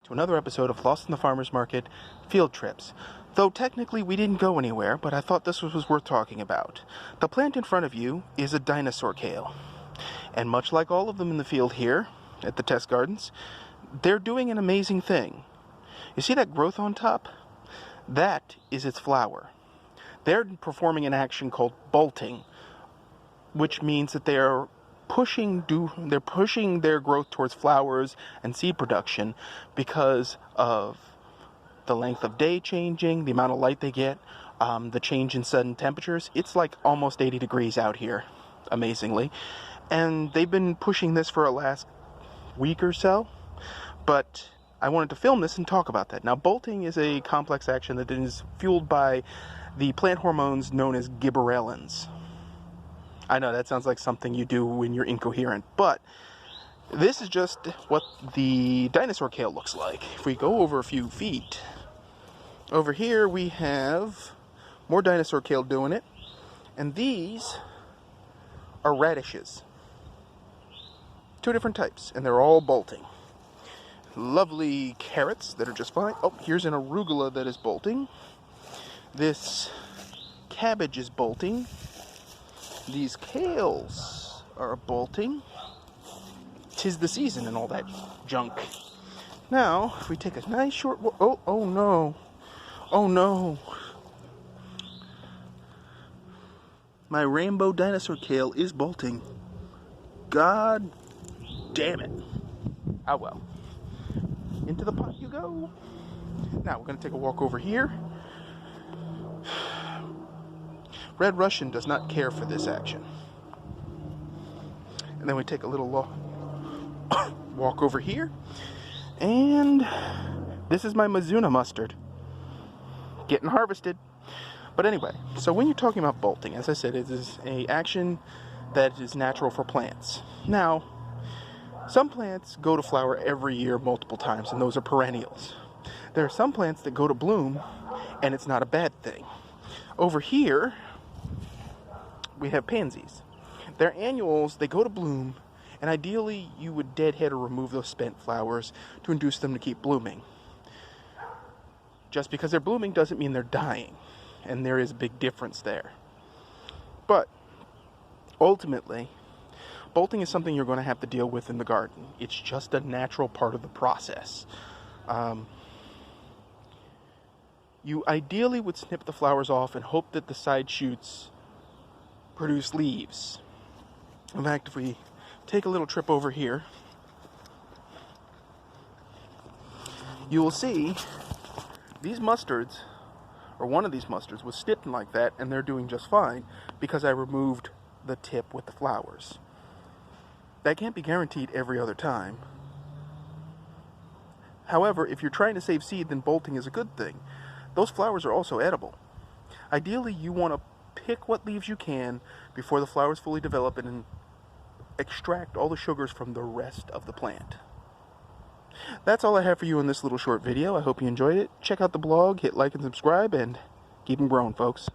to another episode of Lost in the Farmer's Market Field Trips. Though technically we didn't go anywhere, but I thought this was worth talking about. The plant in front of you is a dinosaur kale. And much like all of them in the field here at the test gardens, they're doing an amazing thing. You see that growth on top? That is its flower. They're performing an action called bolting, which means that they're pushing their growth towards flowers and seed production because of the length of day changing, the amount of light they get, the change in sudden temperatures. It's like almost 80 degrees out here, amazingly. And they've been pushing this for the last week or so, but I wanted to film this and talk about that. Now, bolting is a complex action that is fueled by the plant hormones known as gibberellins. I know that sounds like something you do when you're incoherent, but this is just what the dinosaur kale looks like. If we go over a few feet, over here we have more dinosaur kale doing it, and these are radishes. Two different types, and they're all bolting. Lovely carrots that are just fine. Oh, here's an arugula that is bolting. This cabbage is bolting. These kales are bolting. 'Tis the season and all that junk. Now, if we take a nice short walk... Oh no. Oh no. My rainbow dinosaur kale is bolting. God damn it. Ah well. Into the pot you go. Now, we're going to take a walk over here. Red Russian does not care for this action. And then we take a little walk over here. And this is my Mizuna mustard. Getting harvested. But anyway, so when you're talking about bolting, as I said, it is an action that is natural for plants. Now, some plants go to flower every year multiple times, and those are perennials. There are some plants that go to bloom, and it's not a bad thing. Over here, we have pansies. They're annuals, they go to bloom, and ideally you would deadhead or remove those spent flowers to induce them to keep blooming. Just because they're blooming doesn't mean they're dying, and there is a big difference there. But ultimately, bolting is something you're going to have to deal with in the garden. It's just a natural part of the process. You ideally would snip the flowers off and hope that the side shoots produce leaves. In fact, if we take a little trip over here, you will see these mustards, or one of these mustards, was snipped like that, and they're doing just fine because I removed the tip with the flowers. That can't be guaranteed every other time. However, if you're trying to save seed, then bolting is a good thing. Those flowers are also edible. Ideally, you want to pick what leaves you can before the flowers fully develop and extract all the sugars from the rest of the plant. That's all I have for you in this little short video. I hope you enjoyed it. Check out the blog, hit like and subscribe, and keep them growing, folks.